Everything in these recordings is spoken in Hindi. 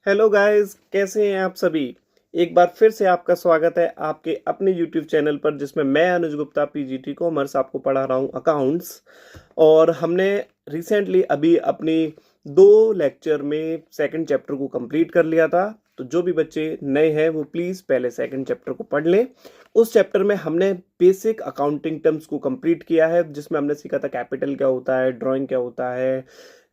हेलो गाइस, कैसे हैं आप सभी। एक बार फिर से आपका स्वागत है आपके अपने यूट्यूब चैनल पर, जिसमें मैं अनुज गुप्ता पीजीटी कॉमर्स आपको पढ़ा रहा हूं अकाउंट्स। और हमने रिसेंटली अभी अपनी 2 लेक्चर में सेकंड चैप्टर को कंप्लीट कर लिया था। तो जो भी बच्चे नए हैं वो प्लीज़ पहले सेकंड चैप्टर को पढ़ लें। उस चैप्टर में हमने बेसिक अकाउंटिंग टर्म्स को कंप्लीट किया है, जिसमें हमने सीखा था कैपिटल क्या होता है, ड्राइंग क्या होता है,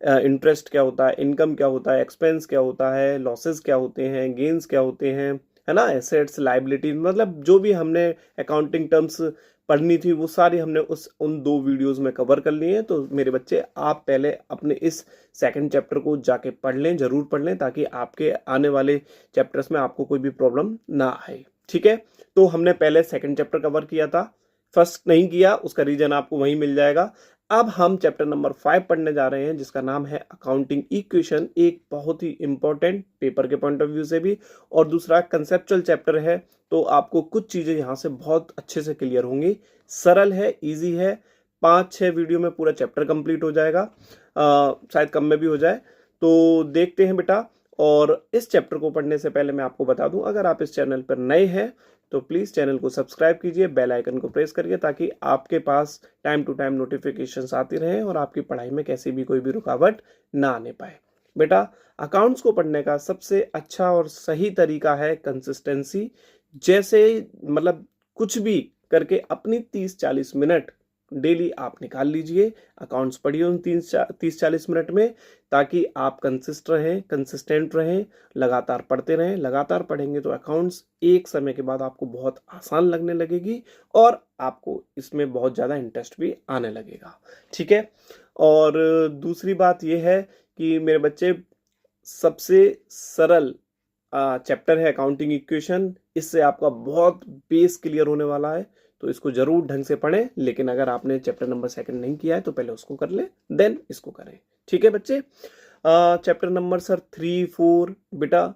इंटरेस्ट क्या होता है, इनकम क्या होता है, एक्सपेंस क्या होता है, लॉसेस क्या होते हैं, गेन्स क्या होते हैं, है ना, एसेट्स लाइबिलिटी, मतलब जो भी हमने अकाउंटिंग टर्म्स पढ़नी थी वो सारी हमने उन 2 वीडियोस में कवर कर लिए हैं। तो मेरे बच्चे, आप पहले अपने इस सेकंड चैप्टर को जाके पढ़ लें, जरूर पढ़ लें, ताकि आपके आने वाले चैप्टर्स में आपको कोई भी प्रॉब्लम ना आए। ठीक है, तो हमने पहले सेकंड चैप्टर कवर किया था, फर्स्ट नहीं किया, उसका रीजन आपको वहीं मिल जाएगा। अब हम चैप्टर नंबर 5 पढ़ने जा रहे हैं, जिसका नाम है अकाउंटिंग इक्वेशन। एक बहुत ही इंपॉर्टेंट पेपर के पॉइंट ऑफ व्यू से भी, और दूसरा कंसेप्चुअल चैप्टर है। तो आपको कुछ चीजें यहाँ से बहुत अच्छे से क्लियर होंगी। सरल है, इजी है, 5-6 वीडियो में पूरा चैप्टर कंप्लीट हो जाएगा, शायद कम में भी हो जाए। तो देखते हैं बेटा। और इस चैप्टर को पढ़ने से पहले मैं आपको बता दूं, अगर आप इस चैनल पर नए हैं तो प्लीज चैनल को सब्सक्राइब कीजिए, बेल आइकन को प्रेस करिए, ताकि आपके पास टाइम टू टाइम नोटिफिकेशंस आती रहे और आपकी पढ़ाई में कैसी भी कोई भी रुकावट ना आने पाए। बेटा, अकाउंट्स को पढ़ने का सबसे अच्छा और सही तरीका है कंसिस्टेंसी। जैसे मतलब कुछ भी करके अपनी 30-40 मिनट डेली आप निकाल लीजिए, अकाउंट्स पढ़िए उन 30-40 मिनट में, ताकि आप कंसिस्टेंट रहें, लगातार पढ़ते रहें। लगातार पढ़ेंगे तो अकाउंट्स एक समय के बाद आपको बहुत आसान लगने लगेगी और आपको इसमें बहुत ज़्यादा इंटरेस्ट भी आने लगेगा। ठीक है। और दूसरी बात यह है कि मेरे बच्चे, सबसे सरल चैप्टर है अकाउंटिंग इक्वेशन। इससे आपका बहुत बेस क्लियर होने वाला है, तो इसको जरूर ढंग से पढ़ें। लेकिन अगर आपने चैप्टर नंबर 2 नहीं किया है तो पहले उसको कर ले, देन इसको करें। ठीक है बच्चे। चैप्टर नंबर सर 3-4 बेटा,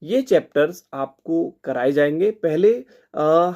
ये चैप्टर्स आपको कराए जाएंगे। पहले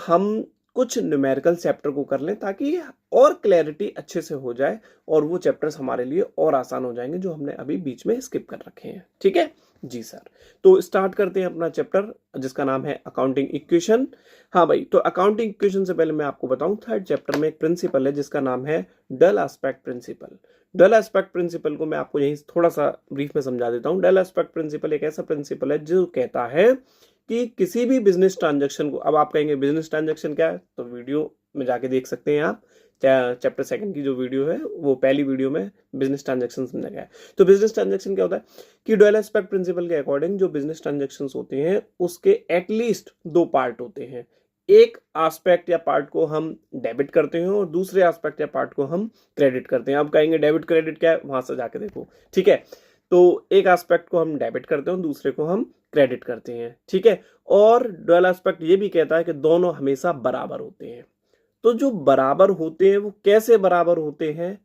हम कुछ न्यूमेरिकल चैप्टर को कर लें, ताकि और क्लैरिटी अच्छे से हो जाए और वो चैप्टर्स हमारे लिए और आसान हो जाएंगे, जो हमने अभी बीच में स्किप कर रखे हैं। ठीक है जी सर। तो स्टार्ट करते हैं अपना चैप्टर, जिसका नाम है अकाउंटिंग इक्वेशन। हाँ भाई, तो अकाउंटिंग इक्वेशन से पहले मैं आपको बताऊं, थर्ड चैप्टर में एक प्रिंसिपल है जिसका नाम है डल एस्पेक्ट प्रिंसिपल। डल एस्पेक्ट प्रिंसिपल को मैं आपको यहीं थोड़ा सा ब्रीफ में समझा देता हूं। डल एस्पेक्ट प्रिंसिपल एक ऐसा प्रिंसिपल है जो कहता है कि किसी भी बिजनेस ट्रांजैक्शन को, अब आप कहेंगे बिजनेस ट्रांजैक्शन क्या है, तो वीडियो में जाके देख सकते हैं आप। चैप्टर 2 की जो वीडियो है, वो पहली वीडियो में बिजनेस ट्रांजैक्शन समझा गया है। तो बिजनेस ट्रांजैक्शन क्या होता है कि डुअल एस्पेक्ट प्रिंसिपल के अकॉर्डिंग जो बिजनेस ट्रांजैक्शन होते हैं उसके एटलीस्ट 2 पार्ट होते हैं। एक एस्पेक्ट या पार्ट को हम डेबिट करते हैं और दूसरे एस्पेक्ट या पार्ट को हम क्रेडिट करते हैं। अब कहेंगे डेबिट क्रेडिट क्या है, वहां से जाके देखो। ठीक है, तो एक एस्पेक्ट को हम डेबिट करते हैं, दूसरे को हम क्रेडिट करते हैं। ठीक है। और डुअल एस्पेक्ट ये भी कहता है कि दोनों हमेशा बराबर होते हैं। तो जो बराबर होते हैं वो कैसे बराबर होते हैं,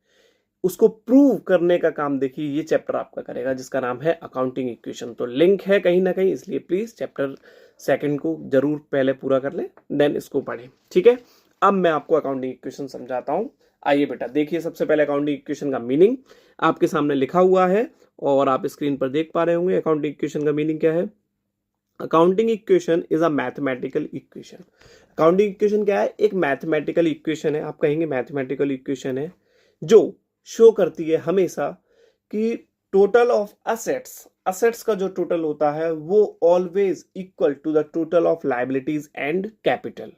उसको प्रूव करने का काम देखिए ये चैप्टर आपका करेगा, जिसका नाम है अकाउंटिंग इक्वेशन। तो लिंक है कहीं ना कहीं, इसलिए प्लीज चैप्टर 2 को जरूर पहले पूरा कर लें, देन इसको पढ़ें। ठीक है। अब मैं आपको अकाउंटिंग इक्वेशन समझाता हूं। आइए बेटा, देखिए सबसे पहले अकाउंटिंग इक्वेशन का मीनिंग आपके सामने लिखा हुआ है और आप स्क्रीन पर देख पा रहे होंगे। अकाउंटिंग इक्वेशन का मीनिंग क्या है। Accounting equation is a mathematical equation. Accounting equation क्या है, एक मैथमेटिकल इक्वेशन है। आप कहेंगे मैथमेटिकल इक्वेशन है जो शो करती है हमेशा कि टोटल ऑफ असेट्स, असेट्स का जो टोटल होता है वो always equal to the total of liabilities and capital.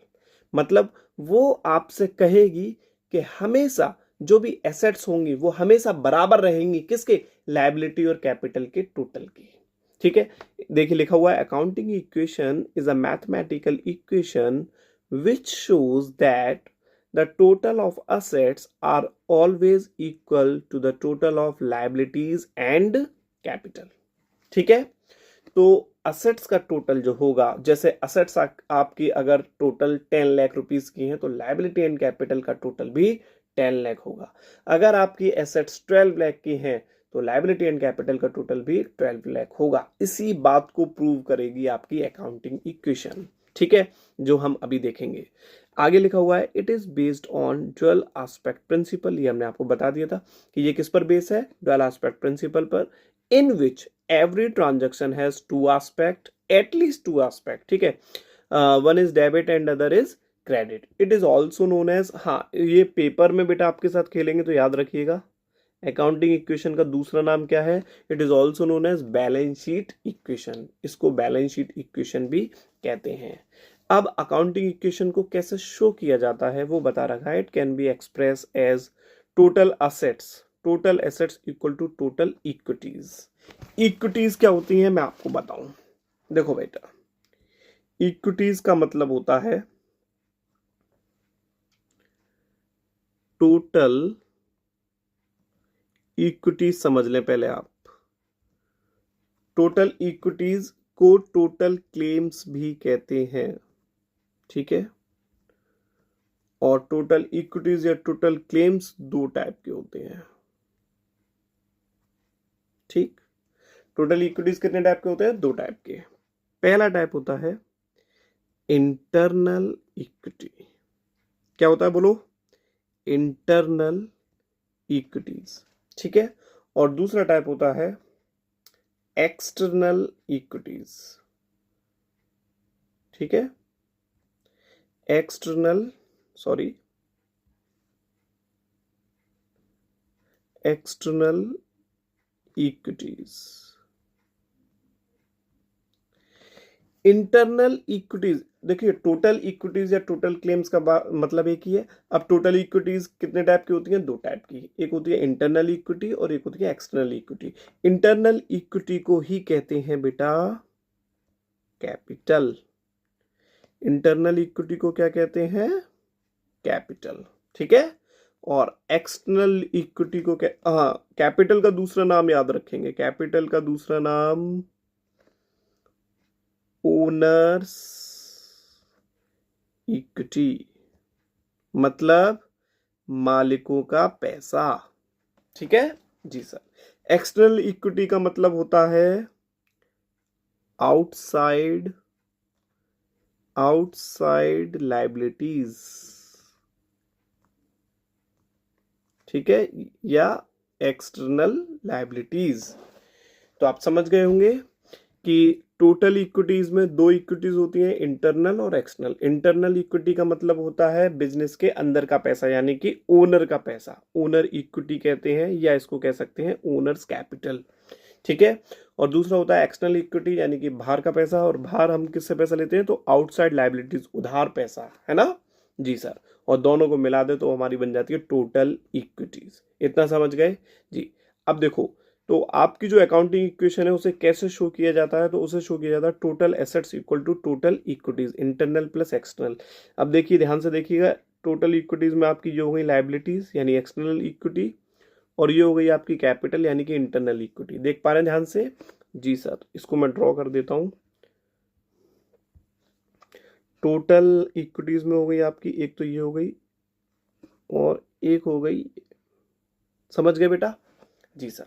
मतलब वो आपसे कहेगी कि हमेशा जो भी एसेट्स होंगी वो हमेशा बराबर रहेंगी, किसके, लाइबिलिटी और कैपिटल के टोटल की। ठीक है। देखिए लिखा हुआ है, accounting equation is a mathematical equation which shows that the total of assets are always equal to the total of liabilities and capital। ठीक है। तो असेट्स का टोटल जो होगा, जैसे असेट्स आपकी अगर टोटल 10 लाख रुपीस की हैं, तो लाइबिलिटी एंड कैपिटल का टोटल भी 10 लाख होगा। अगर आपकी एसेट्स 12 लाख की हैं तो लाइबिलिटी एंड कैपिटल का टोटल भी 12 लाख होगा। इसी बात को प्रूव करेगी आपकी अकाउंटिंग इक्वेशन। ठीक है, जो हम अभी देखेंगे। आगे लिखा हुआ है, it is based on dual aspect principle. ये हमने आपको बता दिया था कि ये किस पर बेस है, डुअल एस्पेक्ट प्रिंसिपल पर। In which every transaction has two aspect, at least two aspect, ठीक है, one is debit and other is credit, it is also known as, हाँ ये पेपर में बेटा आपके साथ खेलेंगे तो याद रखिएगा, अकाउंटिंग इक्वेशन का दूसरा नाम क्या है, it is also known as balance sheet equation, इसको बैलेंस शीट इक्वेशन भी कहते हैं। अब अकाउंटिंग इक्वेशन को कैसे शो किया जाता है वो बता रखा है, it can be express as total assets equal to total equities. Equities क्या होती हैं मैं आपको बताऊं, देखो बेटा, इक्विटीज का मतलब होता है टोटल इक्विटीज, समझ लें पहले आप, टोटल इक्विटीज को टोटल क्लेम्स भी कहते हैं, ठीक है, और टोटल इक्विटीज या टोटल क्लेम्स दो टाइप के होते हैं, ठीक, टोटल इक्विटीज कितने टाइप के होते हैं, दो टाइप के। पहला टाइप होता है इंटरनल इक्विटी, क्या होता है बोलो, इंटरनल इक्विटीज, ठीक है, और दूसरा टाइप होता है एक्सटर्नल इक्विटीज, ठीक है, एक्सटर्नल इक्विटीज। इंटरनल इक्विटीज, देखिए टोटल इक्विटीज या टोटल क्लेम्स का मतलब एक ही है। अब टोटल इक्विटीज कितने टाइप की होती हैं, दो टाइप की, एक होती है इंटरनल इक्विटी और एक होती है एक्सटर्नल इक्विटी। इंटरनल इक्विटी को ही कहते हैं बेटा कैपिटल, इंटरनल इक्विटी को क्या कहते हैं, कैपिटल, ठीक है, और एक्सटर्नल इक्विटी को हाँ, कैपिटल का दूसरा नाम याद रखेंगे, कैपिटल का दूसरा नाम ओनर्स इक्विटी, मतलब मालिकों का पैसा, ठीक है जी सर। एक्सटर्नल इक्विटी का मतलब होता है आउटसाइड लायबिलिटीज, ठीक है, या एक्सटर्नल लायबिलिटीज। तो आप समझ गए होंगे कि टोटल इक्विटीज में दो इक्विटीज होती हैं, इंटरनल और एक्सटर्नल। इंटरनल इक्विटी का मतलब होता है बिजनेस के अंदर का पैसा, यानी कि ओनर का पैसा, ओनर इक्विटी कहते हैं, या इसको कह सकते हैं ओनर्स कैपिटल, ठीक है। और दूसरा होता है एक्सटर्नल इक्विटी, यानी कि बाहर का पैसा, और बाहर हम किससे पैसा लेते हैं, तो आउटसाइड लायबिलिटीज, उधार पैसा, है ना जी सर, और दोनों को मिला दे तो हमारी बन जाती है टोटल इक्विटीज। इतना समझ गए जी। अब देखो, तो आपकी जो अकाउंटिंग इक्वेशन है उसे कैसे शो किया जाता है, तो उसे शो किया जाता है total assets equal to total equities, internal plus external. अब देखिए, ध्यान से देखिएगा, टोटल इक्विटीज में आपकी जो हो गई लायबिलिटीज यानी एक्सटर्नल इक्विटी, और ये हो गई आपकी कैपिटल यानी कि इंटरनल इक्विटी। देख पा रहे हैं ध्यान से जी सर, इसको मैं ड्रॉ कर देता हूं। टोटल इक्विटीज में हो गई आपकी, एक तो ये हो गई और एक हो गई, समझ गए बेटा जी सर।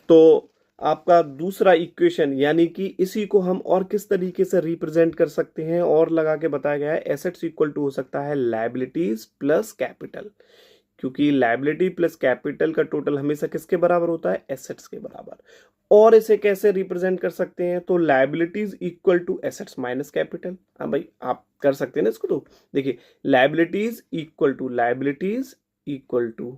तो आपका दूसरा इक्वेशन, यानी कि इसी को हम और किस तरीके से रिप्रेजेंट कर सकते हैं, और लगा के बताया गया है, एसेट्स इक्वल टू हो सकता है लायबिलिटीज प्लस कैपिटल, क्योंकि लायबिलिटी प्लस कैपिटल का टोटल हमेशा किसके बराबर होता है, एसेट्स के बराबर। और इसे कैसे रिप्रेजेंट कर सकते हैं, तो liabilities equal to assets minus capital. हाँ भाई, आप कर सकते हैं ना इसको, तो देखिए लायबिलिटीज इक्वल टू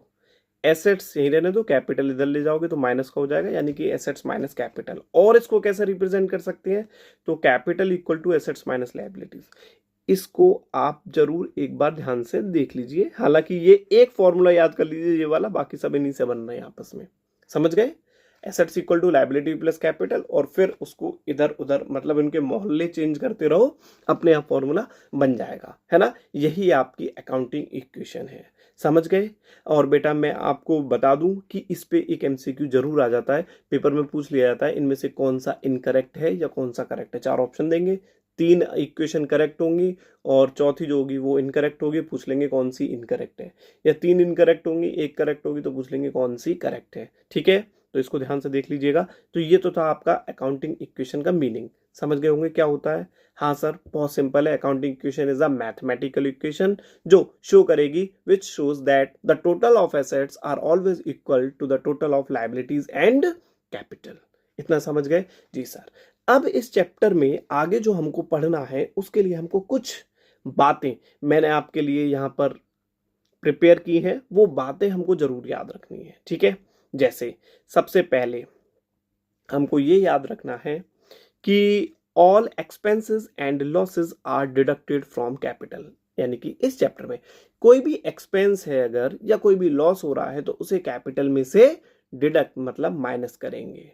एसेट्स, यही रहने दो, कैपिटल इधर ले जाओगे तो माइनस का हो जाएगा, यानी कि एसेट्स माइनस कैपिटल। और इसको कैसे रिप्रेजेंट कर सकते हैं, तो capital equal to assets minus liabilities. इसको आप जरूर एक बार ध्यान से देख लीजिए, हालांकि ये एक फॉर्मूला याद कर लीजिए ये वाला, बाकी सब इन्हीं से बन रहे हैं आपस में, समझ गए। Assets equal to liability plus capital, और फिर उसको इधर उधर मतलब इनके मोहल्ले चेंज करते रहो, अपने आप फॉर्मूला बन जाएगा, है ना। यही आपकी अकाउंटिंग इक्वेशन है, समझ गए। और बेटा मैं आपको बता दूं कि इस पे एक एमसीक्यू जरूर आ जाता है, पेपर में पूछ लिया जाता है, इनमें से कौन सा इनकरेक्ट है या कौन सा करेक्ट है। चार ऑप्शन देंगे, तीन इक्वेशन करेक्ट होंगी और चौथी जो होगी वो इनकरेक्ट होगी, पूछ लेंगे कौन सी इनकरेक्ट है, या तीन इनकरेक्ट होंगी एक करेक्ट होगी तो पूछ लेंगे कौन सी करेक्ट है, ठीक है। तो इसको ध्यान से देख लीजिएगा। तो ये तो था आपका अकाउंटिंग इक्वेशन का मीनिंग, समझ गए होंगे क्या होता है। हाँ सर, बहुत सिंपल है, accounting equation is a mathematical equation जो शो करेगी, which shows that the total of assets are always equal to the total of liabilities and capital. इतना समझ गए? जी सर। अब इस चैप्टर में आगे जो हमको पढ़ना है उसके लिए हमको कुछ बातें मैंने आपके लिए यहाँ पर प्रिपेयर की हैं, वो बातें हमको जरूर याद रखनी है, ठीक है? जैसे सबसे पहले हमको ये याद रखना है कि all expenses and losses are deducted from capital, यानी कि इस चैप्टर में कोई भी एक्सपेंस है अगर या कोई भी लॉस हो रहा है तो उसे कैपिटल में से डिडक्ट मतलब माइनस करेंगे,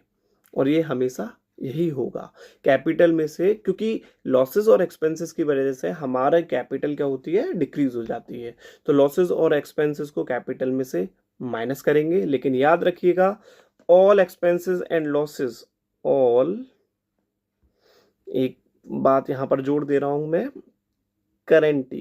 और ये हमेशा यही होगा कैपिटल में से, क्योंकि लॉसेस और एक्सपेंसेस की वजह से हमारा कैपिटल क्या होती है, डिक्रीज हो जाती है। तो लॉसेस और एक्सपेंसेस को कैपिटल में से माइनस करेंगे, लेकिन याद रखिएगा all expenses and losses, all, एक बात यहां पर जोड़ दे रहा हूं मैं, current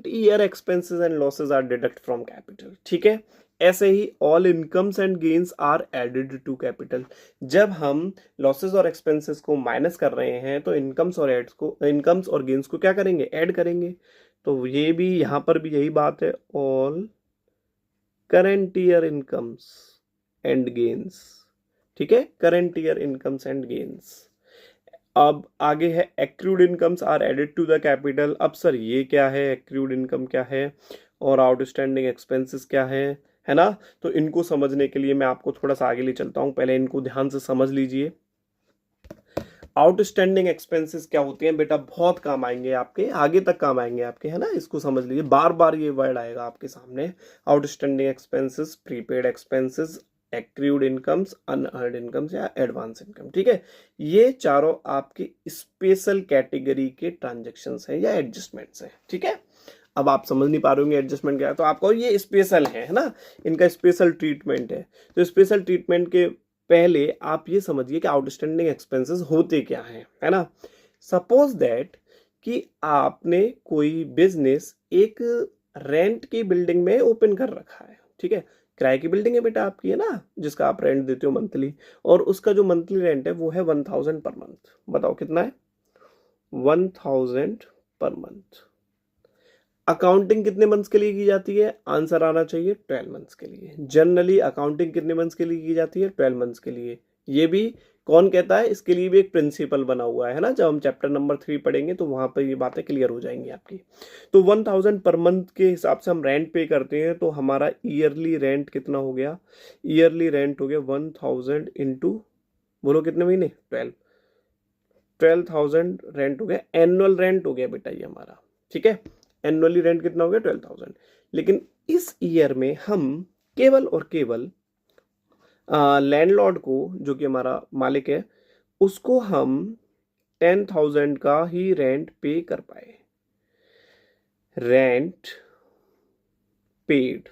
year expenses and losses are deduct from capital, ठीक है? ऐसे ही all incomes and gains are added to capital. जब हम लॉसेस और एक्सपेंसेस को माइनस कर रहे हैं तो इनकम्स और गेन्स को क्या करेंगे, ऐड करेंगे। तो ये भी यहां पर भी यही बात है, all current year incomes and gains, ठीक है? Current year incomes and gains. अब आगे है accrued incomes are added to the capital. अब सर ये क्या है, एक्रूड इनकम क्या है और आउटस्टैंडिंग एक्सपेंसेस क्या है ना? तो इनको समझने के लिए मैं आपको थोड़ा सा आगे ले चलता हूं, पहले इनको ध्यान से समझ लीजिए। आउटस्टैंडिंग एक्सपेंसेस क्या होते हैं बेटा, बहुत काम आएंगे आपके, आगे तक काम आएंगे आपके, है ना? इसको समझ लीजिए, बार बार ये वर्ड आएगा आपके सामने। Outstanding expenses, prepaid expenses, accrued incomes, unearned incomes या एडवांस इनकम, ठीक है? ये चारों आपकी स्पेशल कैटेगरी के ट्रांजेक्शन्स हैं या एडजस्टमेंट्स हैं, ठीक है? अब आप समझ नहीं पा रहे होंगे एडजस्टमेंट क्या है, तो आपको ये स्पेशल है ना, इनका स्पेशल ट्रीटमेंट है। तो स्पेशल ट्रीटमेंट के पहले आप ये समझिए कि आउटस्टैंडिंग एक्सपेंसेस होते क्या हैं, है ना? सपोज दैट कि आपने कोई बिजनेस एक रेंट की बिल्डिंग में ओपन कर रखा है, ठीक है? किराए की बिल्डिंग है बेटा आपकी, है ना, जिसका आप रेंट देते हो मंथली, और उसका जो मंथली रेंट है वो है 1000 पर मंथ। बताओ कितना है, 1000 पर मंथ। अकाउंटिंग कितने मंथ्स के लिए की जाती है, आंसर आना चाहिए 12 मंथ्स के लिए। जनरली अकाउंटिंग कितने मंथ्स के लिए की जाती है, 12 मंथ्स के लिए। ये भी कौन कहता है, इसके लिए भी एक प्रिंसिपल बना हुआ है ना, जब हम चैप्टर नंबर 3 पढ़ेंगे तो वहां पर ये बातें क्लियर हो जाएंगी आपकी। तो 1000 पर मंथ के हिसाब से हम रेंट पे करते हैं, तो हमारा ईयरली रेंट कितना हो गया, ईयरली रेंट हो गया 1000 इंटू, बोलो कितने महीने, 12,000 रेंट हो गया, एनुअल रेंट हो गया बेटा ये हमारा, ठीक है? एनुअली रेंट कितना हो गया, 12,000। लेकिन इस ईयर में हम केवल और केवल लैंडलॉर्ड को, जो कि हमारा मालिक है, उसको हम 10,000 का ही रेंट पे कर पाए। Rent paid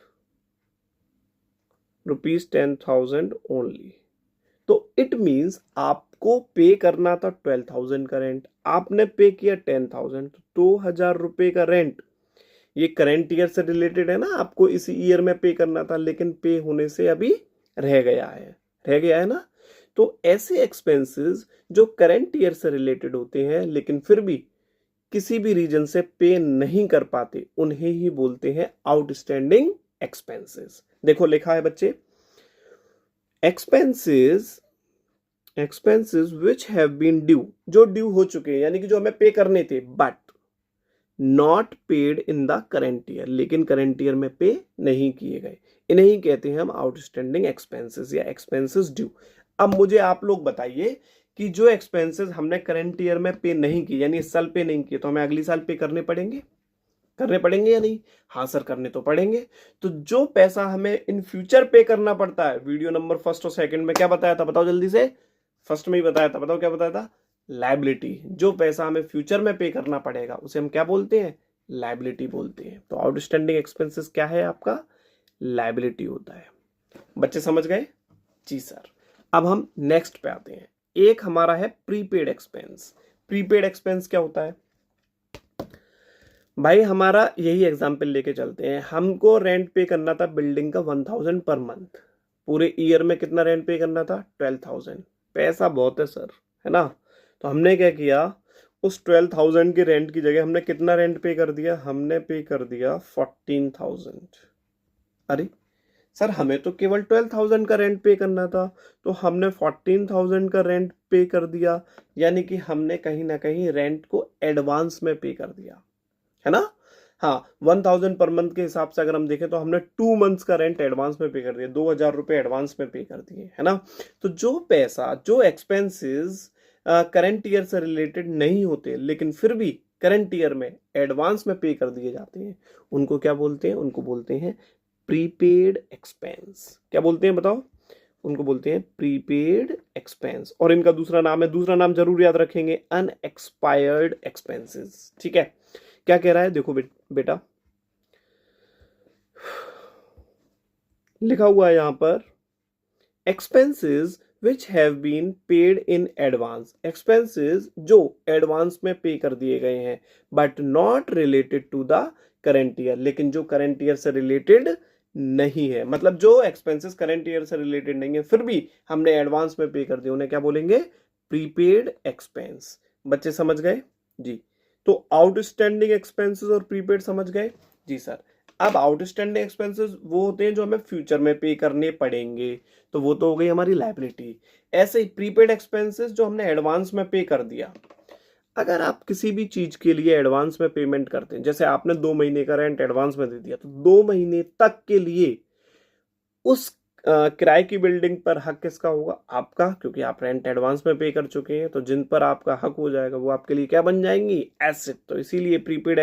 ₹10,000 only. तो इट मींस आपको पे करना था 12,000 का रेंट, आपने पे किया 10,000, तो 2,000 रुपए का रेंट। ये करंट ईयर से रिलेटेड है ना, आपको इसी ईयर में पे करना था, लेकिन पे होने से अभी रह गया है ना? तो ऐसे एक्सपेंसेस जो करंट ईयर से रिलेटेड होते हैं लेकिन फिर भी किसी भी रीजन से पे नहीं कर पाते, उन्हें ही बोलते हैं आउटस्टैंडिंग एक्सपेंसेस। देखो लिखा है बच्चे, expenses which have been due, जो ड्यू हो चुके हैं, यानी कि जो हमें पे करने थे, but not paid in the current year, लेकिन करेंट ईयर में पे नहीं किए गए, इन्हें ही कहते हैं हम आउटस्टैंडिंग एक्सपेंसेस या एक्सपेंसेस ड्यू। अब मुझे आप लोग बताइए कि जो एक्सपेंसेस हमने करेंट ईयर में पे नहीं किए, यानी इस साल पे नहीं किए, तो हमें अगली साल पे करने पड़ेंगे या नहीं? हाँ सर, करने तो पड़ेंगे। तो जो पैसा हमें इन फ्यूचर पे करना पड़ता है, वीडियो नंबर फर्स्ट और सेकंड में क्या बताया था, बताओ जल्दी से, फर्स्ट में ही बताया था, बताओ क्या बताया था, लायबिलिटी। जो पैसा हमें फ्यूचर में पे करना पड़ेगा उसे हम क्या बोलते हैं, लायबिलिटी बोलते हैं। तो आउटस्टैंडिंग एक्सपेंसेस क्या है आपका, लायबिलिटी होता है। बच्चे समझ गए? जी सर। अब हम नेक्स्ट पे आते हैं, एक हमारा है प्रीपेड एक्सपेंस। प्रीपेड एक्सपेंस क्या होता है भाई, हमारा यही एग्जाम्पल लेके चलते हैं। हमको रेंट पे करना था बिल्डिंग का 1000 पर मंथ, पूरे ईयर में कितना रेंट पे करना था, 12,000। पैसा बहुत है सर, है ना? तो हमने क्या किया, उस 12,000 की रेंट की जगह हमने कितना रेंट पे कर दिया, हमने पे कर दिया 14,000। अरे सर हमें तो केवल 12,000 का रेंट पे करना था, तो हमने 14,000 का रेंट पे कर दिया, यानी कि हमने कहीं ना कहीं रेंट को एडवांस में पे कर दिया, है ना। हाँ, 1,000 पर मंथ के हिसाब से अगर हम देखें तो हमने 2 मंथ्स का रेंट एडवांस में पे कर दिया, 2,000 रुपये एडवांस में पे कर दिए, है ना। तो जो पैसा, जो एक्सपेंसेस करंट ईयर से रिलेटेड नहीं होते लेकिन फिर भी करंट ईयर में एडवांस में पे कर दिए जाते हैं, उनको क्या बोलते हैं? उनको बोलते हैं प्रीपेड एक्सपेंस। क्या बोलते हैं बताओ? उनको बोलते हैं प्रीपेड एक्सपेंस। और इनका दूसरा नाम है, दूसरा नाम जरूर याद रखेंगे, अनएक्सपायर्ड एक्सपेंसेस। ठीक है, क्या कह रहा है देखो बेटा, लिखा हुआ है यहां पर expenses which have been paid in advance, expenses जो एडवांस में पे कर दिए गए हैं, but not related to the current year, लेकिन जो करंट ईयर से रिलेटेड नहीं है, मतलब जो एक्सपेंसेस करंट ईयर से रिलेटेड नहीं है फिर भी हमने एडवांस में पे कर दिए, उन्हें क्या बोलेंगे? Prepaid expense. बच्चे समझ गए जी? तो आउटस्टैंडिंग एक्सपेंसेस और प्रीपेड समझ गए जी सर। अब आउटस्टैंडिंग एक्सपेंसेस वो होते हैं जो हमें फ्यूचर में पे करने पड़ेंगे, तो वो तो हो गई हमारी लायबिलिटी। ऐसे ही प्रीपेड एक्सपेंसेस जो हमने एडवांस में पे कर दिया, अगर आप किसी भी चीज के लिए एडवांस में पेमेंट करते हैं, जैसे आपने 2 महीने का रेंट एडवांस में दे दिया, तो 2 महीने तक के लिए उस किराए की बिल्डिंग पर हक किसका होगा? आपका, क्योंकि आप रेंट एडवांस में पे कर चुके हैं, तो जिन पर आपका हक हो जाएगा वो आपके लिए क्या बन जाएंगी? एसेट। तो इसीलिए प्रीपेड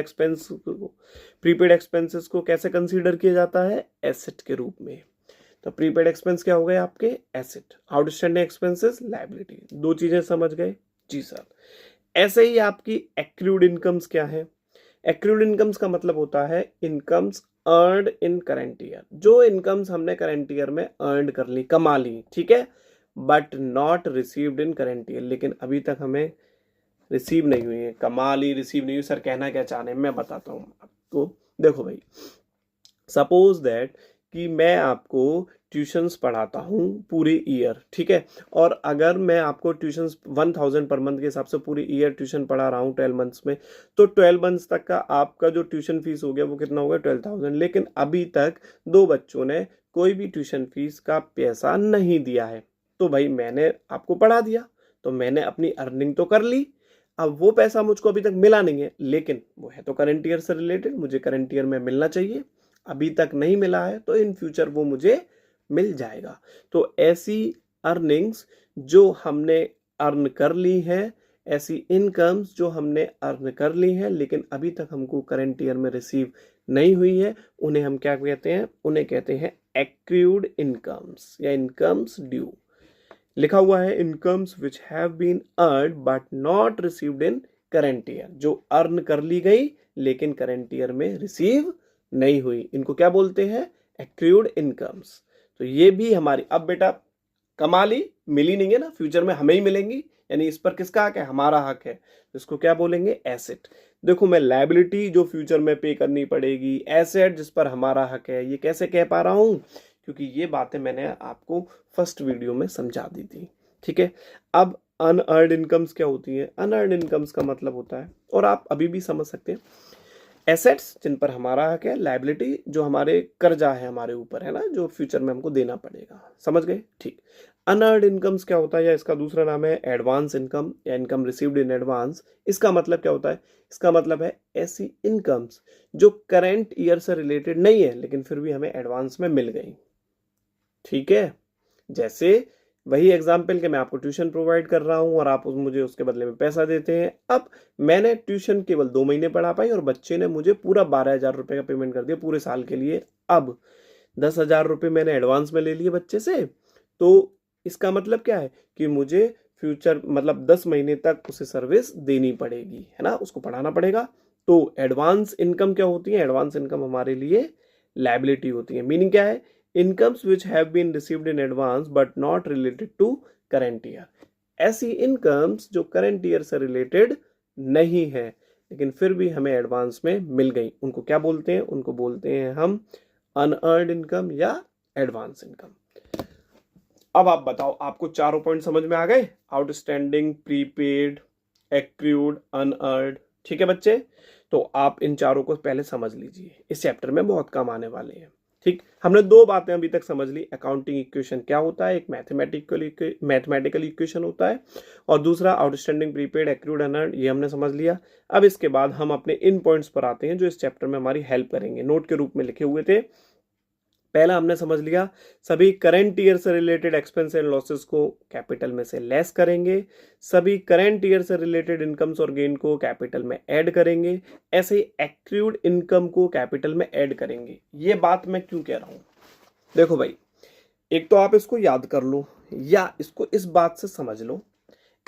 एक्सपेंसेस को कैसे कंसीडर किया जाता है? एसेट के रूप में। तो प्रीपेड एक्सपेंस क्या हो गए आपके? एसेट। Outstanding expenses liability. दो चीजें समझ गए जी सर। ऐसे ही आपकी एक्रूड इनकम्स क्या है? एक्रूड इनकम्स का मतलब होता है इनकम्स अर्नड इन करंट ईयर, जो इनकम्स हमने करंट ईयर में अर्न कर ली, कमा ली, ठीक है, but not received in current year, लेकिन अभी तक हमें रिसीव नहीं हुई है। कमा ली, रिसीव नहीं हुई, सर कहना क्या चाह रहे हैं मैं बताता हूँ आपको। देखो भाई, सपोज दैट कि मैं आपको ट्यूशंस पढ़ाता हूँ पूरे ईयर, ठीक है, और अगर मैं आपको ट्यूशंस 1,000 पर मंथ के हिसाब से पूरे ईयर ट्यूशन पढ़ा रहा हूँ 12 मंथ्स में, तो 12 मंथ्स तक का आपका जो ट्यूशन फीस हो गया वो कितना होगा? 12,000। लेकिन अभी तक 2 बच्चों ने कोई भी ट्यूशन फीस का पैसा नहीं दिया है, तो भाई मैंने आपको पढ़ा दिया, तो मैंने अपनी अर्निंग तो कर ली। अब वो पैसा मुझको अभी तक मिला नहीं है, लेकिन वो है तो करंट ईयर से रिलेटेड, मुझे करंट ईयर में मिलना चाहिए, अभी तक नहीं मिला है, तो इन फ्यूचर वो मुझे मिल जाएगा। तो ऐसी अर्निंग्स जो हमने अर्न कर ली है, ऐसी इनकम्स जो हमने अर्न कर ली है लेकिन अभी तक हमको करंट ईयर में रिसीव नहीं हुई है, उन्हें हम क्या कहते हैं? उन्हें कहते हैं एक्रूड इनकम्स या इनकम्स ड्यू। लिखा हुआ है incomes which have been earn but not received in current year, जो अर्न कर ली गई लेकिन करंट ईयर में रिसीव नहीं हुई, इनको क्या बोलते हैं? Accrued incomes. तो ये भी हमारी, अब बेटा कमा ली, मिली नहीं है ना, फ्यूचर में हमें ही मिलेंगी, यानी इस पर किसका हक है? हमारा हक है, तो इसको क्या बोलेंगे? एसेट। देखो मैं लायबिलिटी जो फ्यूचर में पे करनी पड़ेगी, एसेट जिस पर हमारा हक है, ये कैसे कह पा रहा हूं? क्योंकि ये बातें मैंने आपको फर्स्ट वीडियो में समझा दी थी, ठीक है। अब अनअर्न्ड इनकम्स क्या होती है? अनअर्न्ड इनकम्स का मतलब होता है, और आप अभी भी समझ सकते हैं, एसेट्स जिन पर हमारा हक है, लायबिलिटी जो हमारे कर्जा है हमारे ऊपर, है ना, जो फ्यूचर में हमको देना पड़ेगा। समझ गए? ठीक। अनअर्न्ड इनकम्स क्या होता है, या इसका दूसरा नाम है एडवांस इनकम या इनकम रिसीव्ड इन एडवांस। इसका मतलब क्या होता है? इसका मतलब है ऐसी इनकम्स जो करंट ईयर से रिलेटेड नहीं है लेकिन फिर भी हमें एडवांस में मिल गई, ठीक है। जैसे वही एग्जाम्पल के मैं आपको ट्यूशन प्रोवाइड कर रहा हूं और आप मुझे उसके बदले में पैसा देते हैं। अब मैंने ट्यूशन केवल 2 महीने पढ़ा पाई और बच्चे ने मुझे पूरा 12,000 रुपये का पेमेंट कर दिया पूरे साल के लिए। अब 10,000 रुपये मैंने एडवांस में ले लिए बच्चे से, तो इसका मतलब क्या है कि मुझे फ्यूचर मतलब 10 महीने तक उसे सर्विस देनी पड़ेगी, है ना, उसको पढ़ाना पड़ेगा। तो एडवांस इनकम क्या होती है? एडवांस इनकम हमारे लिए लायबिलिटी होती है। मीनिंग क्या है? Incomes which have been received in advance but not related to current year. ऐसी इनकम्स जो करंट ईयर से रिलेटेड नहीं है लेकिन फिर भी हमें एडवांस में मिल गई, उनको क्या बोलते हैं? उनको बोलते हैं हम अनअर्न्ड इनकम या एडवांस इनकम। अब आप बताओ, आपको चारों पॉइंट समझ में आ गए? आउटस्टैंडिंग, प्रीपेड, एक्रूड, अनअर्न्ड, ठीक है बच्चे। तो आप इन चारों को पहले समझ लीजिए, इस चैप्टर में बहुत काम आने वाले हैं। ठीक, हमने दो बातें अभी तक समझ ली। अकाउंटिंग इक्वेशन क्या होता है, एक मैथमेटिकल इक्वेशन होता है, और दूसरा आउटस्टैंडिंग, प्रीपेड, एक्रूड, अनअर्न्ड, ये हमने समझ लिया। अब इसके बाद हम अपने इन पॉइंट्स पर आते हैं जो इस चैप्टर में हमारी हेल्प करेंगे, नोट के रूप में लिखे हुए थे। पहला हमने समझ लिया, सभी करंट ईयर से रिलेटेड एक्सपेंस एंड लॉसेस को कैपिटल में से लेस करेंगे, सभी करंट ईयर से रिलेटेड इनकम्स और गेन को कैपिटल में ऐड करेंगे, ऐसे ही एक्रूड इनकम को कैपिटल में ऐड करेंगे। ये बात मैं क्यों कह रहा हूं, देखो भाई, एक तो आप इसको याद कर लो या इसको इस बात से समझ लो।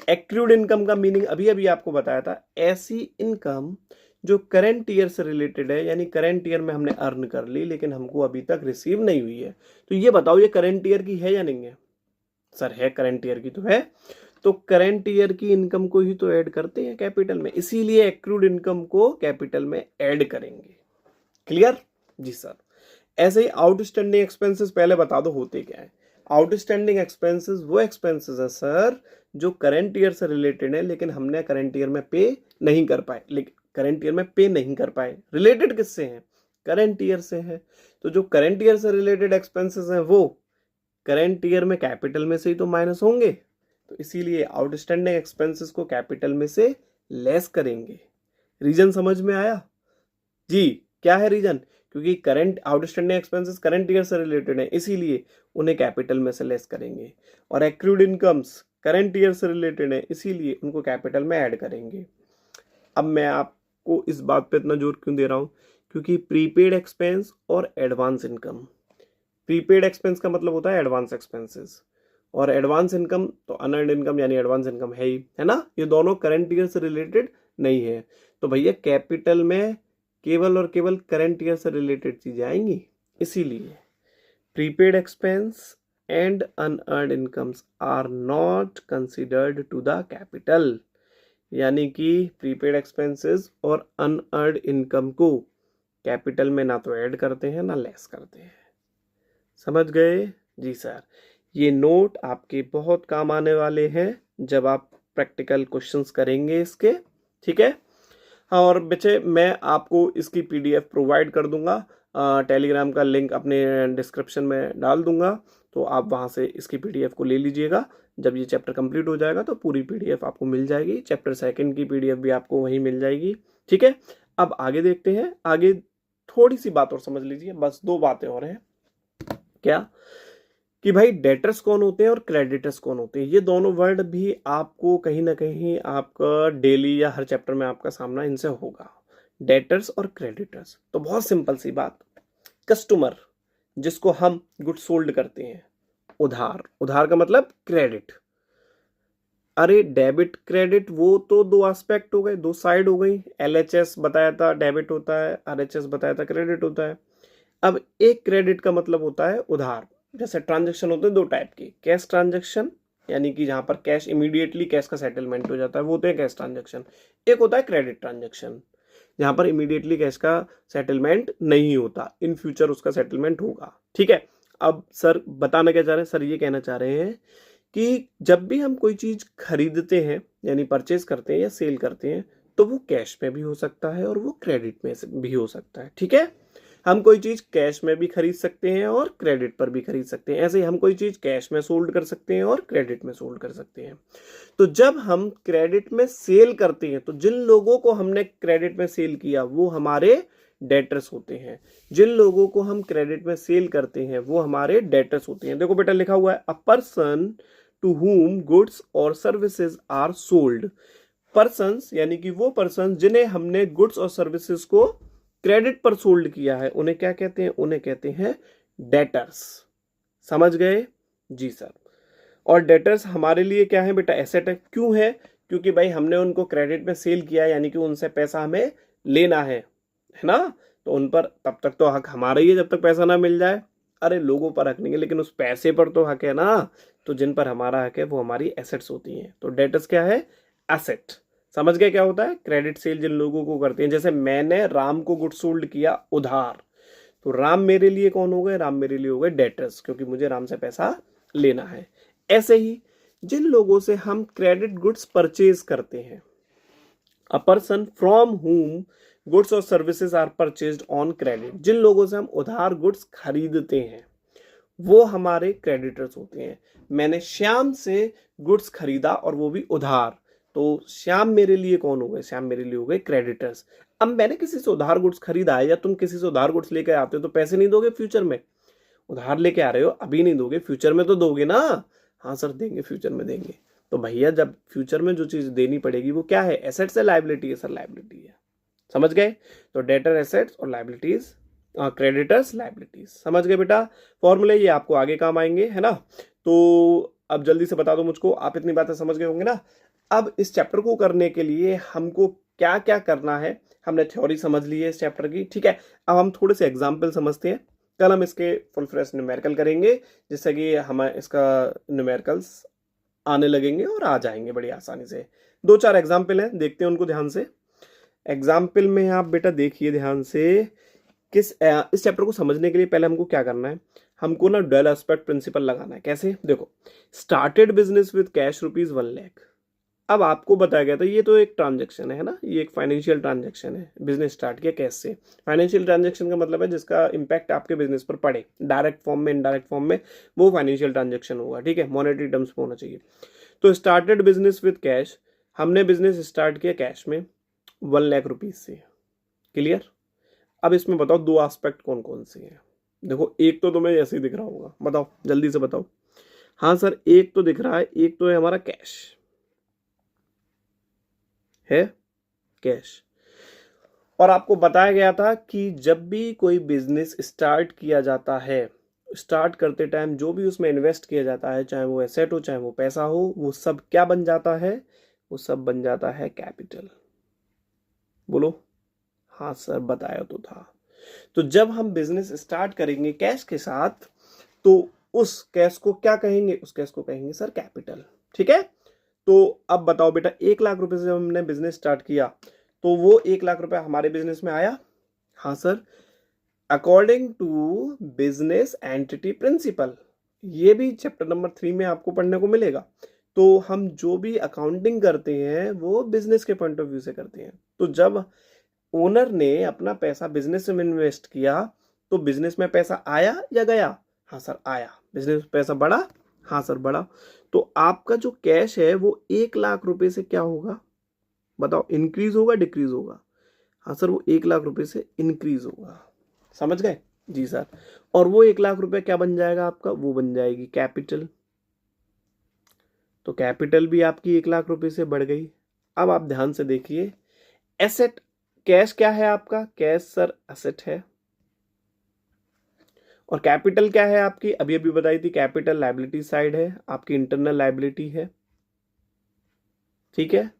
एक्रूड इनकम का मीनिंग अभी अभी आपको बताया था, ऐसी इनकम जो करंट ईयर से रिलेटेड है, यानी करंट ईयर में हमने अर्न कर ली लेकिन हमको अभी तक रिसीव नहीं हुई है। तो ये बताओ, ये करंट ईयर की है या नहीं है? सर है, करंट ईयर की तो है। तो करंट ईयर की इनकम को ही तो ऐड करते हैं कैपिटल में, इसीलिए एक्रूड इनकम को कैपिटल में ऐड करेंगे। क्लियर? जी सर। ऐसे ही आउटस्टैंडिंग एक्सपेंसेस पहले बता दो होते क्या है। आउटस्टैंडिंग एक्सपेंसेस वो एक्सपेंसेस है सर जो करंट ईयर से रिलेटेड है लेकिन हमने करंट ईयर में पे नहीं कर पाए, लेकिन करंट ईयर में पे नहीं कर पाए, रिलेटेड किससे हैं? करंट ईयर से है। तो जो करंट ईयर से रिलेटेड एक्सपेंसेस हैं वो करंट ईयर में कैपिटल में से ही तो माइनस होंगे, तो इसीलिए आउटस्टैंडिंग एक्सपेंसेस को कैपिटल में से लेस करेंगे। रीजन समझ में आया? जी, क्या है रीजन? क्योंकि current outstanding expenses current year से रिलेटेड है, इसीलिए उन्हें कैपिटल में से लेस करेंगे, और एक्रूड इनकम्स करंट ईयर से रिलेटेड है, इसीलिए उनको कैपिटल में ऐड करेंगे। अब मैं आपको इस बात पे इतना जोर क्यों दे रहा हूं, क्योंकि प्रीपेड एक्सपेंस और एडवांस इनकम, प्रीपेड एक्सपेंस का मतलब होता है एडवांस एक्सपेंसेस, और एडवांस इनकम तो अनअर्न्ड इनकम यानी एडवांस इनकम है ही, है ना, ये दोनों करंट ईयर से रिलेटेड नहीं है। तो भैया कैपिटल में केवल और केवल करंट ईयर से रिलेटेड चीजें आएंगी, इसीलिए prepaid expense and unearned incomes are not considered to the capital, यानी कि प्रीपेड एक्सपेंसेस और अनअर्न्ड इनकम को कैपिटल में ना तो ऐड करते हैं ना लेस करते हैं। समझ गए? जी सर। ये नोट आपके बहुत काम आने वाले हैं जब आप प्रैक्टिकल क्वेश्चंस करेंगे इसके, ठीक है। हाँ, और बच्चे मैं आपको इसकी पीडीएफ प्रोवाइड कर दूंगा, टेलीग्राम का लिंक अपने डिस्क्रिप्शन में डाल दूंगा, तो आप वहाँ से इसकी पीडीएफ को ले लीजिएगा। जब ये चैप्टर कंप्लीट हो जाएगा तो पूरी पीडीएफ आपको मिल जाएगी, चैप्टर सेकंड की पीडीएफ भी आपको वहीं मिल जाएगी, ठीक है। अब आगे देखते हैं, आगे थोड़ी सी बात और समझ लीजिए, बस दो बातें और हैं। क्या कि भाई डेटर्स कौन होते हैं और क्रेडिटर्स कौन होते हैं, ये दोनों वर्ड भी आपको कहीं ना कहीं आपका डेली या हर चैप्टर में आपका सामना इनसे होगा, डेटर्स और क्रेडिटर्स। तो बहुत सिंपल सी बात, कस्टमर जिसको हम गुड सोल्ड करते हैं, उधार, उधार का मतलब क्रेडिट। अरे डेबिट क्रेडिट वो तो दो एस्पेक्ट हो गए, दो साइड हो गई, एलएचएस बताया था डेबिट होता है, आरएचएस बताया था क्रेडिट होता है। अब एक क्रेडिट का मतलब होता है उधार। जैसे ट्रांजैक्शन होते हैं दो टाइप के, कैश ट्रांजैक्शन यानी कि जहां पर कैश इमीडिएटली कैश का सेटलमेंट हो जाता है वो होते हैं कैश ट्रांजैक्शन। एक होता है क्रेडिट ट्रांजैक्शन जहां पर इमीडिएटली कैश का सेटलमेंट नहीं होता, इन फ्यूचर उसका सेटलमेंट होगा, ठीक है। अब सर बताना क्या चाह रहे हैं? सर ये कहना चाह रहे हैं कि जब भी हम कोई चीज खरीदते हैं यानी परचेज करते हैं या सेल करते हैं तो वो कैश में भी हो सकता है और वो क्रेडिट में भी हो सकता है, ठीक है। हम कोई चीज कैश में भी खरीद सकते हैं और क्रेडिट पर भी खरीद सकते हैं, ऐसे ही हम कोई चीज कैश में सोल्ड कर सकते हैं और क्रेडिट में सोल्ड कर सकते हैं। तो जब हम क्रेडिट में सेल करते हैं तो जिन लोगों को हमने क्रेडिट में सेल किया वो हमारे डेटर्स होते हैं, जिन लोगों को हम क्रेडिट में सेल करते हैं वो हमारे डेटर्स होते हैं। देखो बेटा लिखा हुआ है, a person to whom goods और सर्विसेज आर सोल्ड। पर्सन्स यानी कि वो पर्सन जिन्हें हमने गुड्स और सर्विसेज को क्रेडिट पर सोल्ड किया है उन्हें क्या कहते हैं? उन्हें कहते हैं डेटर्स। समझ गए? जी सर। और डेटर्स हमारे लिए क्या है बेटा? एसेट है। क्यों है? क्योंकि भाई हमने उनको क्रेडिट में सेल किया यानी कि उनसे पैसा हमें लेना है ना, तो उन पर तब तक तो हक हमारा ही है जब तक पैसा ना मिल जाए। अरे लोगों पर हक नहीं है लेकिन उस पैसे पर तो हक है ना, तो जिन पर हमारा हक है वो हमारी एसेट्स होती हैं। तो डेटर्स क्या है? एसेट। समझ गए क्या होता है? क्रेडिट सेल जिन लोगों को करते हैं, जैसे मैंने राम को गुड सोल्ड किया उधार, तो राम मेरे लिए कौन हो गए? राम मेरे लिए हो गए डेटर्स, क्योंकि मुझे राम से पैसा लेना है। ऐसे ही जिन लोगों से हम क्रेडिट गुड्स परचेज करते हैं, a person from whom goods और services are purchased on credit, जिन लोगों से हम उधार गुड्स खरीदते हैं वो हमारे क्रेडिटर्स होते हैं। मैंने श्याम से गुड्स खरीदा और वो भी उधार, तो श्याम मेरे लिए कौन हो गए? श्याम मेरे लिए हो गए क्रेडिटर्स। अब मैंने किसी से उधार गुड्स खरीदा है या तुम किसी से उधार गुड्स लेकर आते हो तो पैसे नहीं दोगे फ्यूचर में? उधार लेके आ रहे हो, अभी नहीं दोगे, फ्यूचर में तो दोगे ना? हाँ सर देंगे, फ्यूचर में देंगे। तो भैया जब फ्यूचर में जो चीज देनी पड़ेगी वो क्या है? एसेट्स है, लाइबिलिटी है? सर लाइबिलिटी है। समझ गए? तो डेटर एसेट्स और लाइबिलिटीज, क्रेडिटर्स लाइबिलिटीज। समझ गए बेटा? फॉर्मूले ये आपको आगे काम आएंगे, है ना? तो अब जल्दी से बता दो मुझको, आप इतनी बातें समझ गए होंगे ना? अब इस चैप्टर को करने के लिए हमको क्या क्या करना है, हमने थ्योरी समझ ली है इस चैप्टर की, ठीक है। अब हम थोड़े से एग्जाम्पल समझते हैं। कल हम इसके फुल फ्रेश न्यूमेरिकल करेंगे, जिससे कि हमें इसका न्यूमेरिकल्स आने लगेंगे और आ जाएंगे बड़ी आसानी से। 2-4 एग्जाम्पल हैं, देखते हैं उनको ध्यान से। एग्जाम्पल में आप बेटा देखिए ध्यान से, इस चैप्टर को समझने के लिए पहले हमको क्या करना है, हमको ना डुअल एस्पेक्ट प्रिंसिपल लगाना है। कैसे? देखो, स्टार्टेड बिजनेस विद कैश ₹1,00,000। अब आपको बताया गया था ये तो एक ट्रांजैक्शन है ना, ये एक फाइनेंशियल ट्रांजैक्शन है, बिजनेस स्टार्ट किया कैश से। फाइनेंशियल ट्रांजैक्शन का मतलब है जिसका इंपैक्ट आपके बिजनेस पर पड़े, डायरेक्ट फॉर्म में, इनडायरेक्ट फॉर्म में, वो फाइनेंशियल ट्रांजैक्शन होगा, ठीक है, मॉनेटरी टर्म्स में होना चाहिए। तो स्टार्टेड बिजनेस विद कैश, हमने बिजनेस स्टार्ट किया कैश में ₹1,00,000 से। क्लियर? अब इसमें बताओ दो एस्पेक्ट कौन कौन से हैं? देखो, एक तो तुम्हें ऐसे ही दिख रहा होगा, बताओ जल्दी से बताओ। हाँ सर, एक तो दिख रहा है, एक तो है हमारा कैश, है कैश। और आपको बताया गया था कि जब भी कोई बिजनेस स्टार्ट किया जाता है, स्टार्ट करते टाइम जो भी उसमें इन्वेस्ट किया जाता है, चाहे वो एसेट हो चाहे वो पैसा हो, वो सब क्या बन जाता है? वो सब बन जाता है कैपिटल। बोलो। हाँ सर, बताया तो था। तो जब हम बिजनेस स्टार्ट करेंगे कैश के साथ, तो उस कैश को क्या कहेंगे? उस कैश को कहेंगे सर कैपिटल, ठीक है। तो अब बताओ बेटा, 1,00,000 से जब हमने बिजनेस स्टार्ट किया तो वो 1,00,000 हमारे बिजनेस में आया? हाँ sir, according to business entity principle. ये भी चैप्टर नंबर 3 में आपको पढ़ने को मिलेगा। तो हम जो भी अकाउंटिंग करते हैं वो बिजनेस के पॉइंट ऑफ व्यू से करते हैं। तो जब ओनर ने अपना पैसा बिजनेस में इन्वेस्ट किया तो बिजनेस में पैसा आया या गया? हाँ सर, आया। बिजनेस में पैसा बढ़ा? हाँ सर, बढ़ा। तो आपका जो कैश है वो 1,00,000 से क्या होगा? बताओ, इंक्रीज होगा डिक्रीज होगा? हाँ सर, वो 1,00,000 से इंक्रीज होगा। समझ गए? जी सर। और वो 1,00,000 क्या बन जाएगा आपका? वो बन जाएगी कैपिटल। तो कैपिटल भी आपकी 1,00,000 से बढ़ गई। अब आप ध्यान से देखिए, एसेट, कैश क्या है आपका? कैश सर एसेट है। और कैपिटल क्या है आपकी? अभी अभी बताई थी, कैपिटल लायबिलिटी साइड है, आपकी इंटरनल लायबिलिटी है, ठीक है।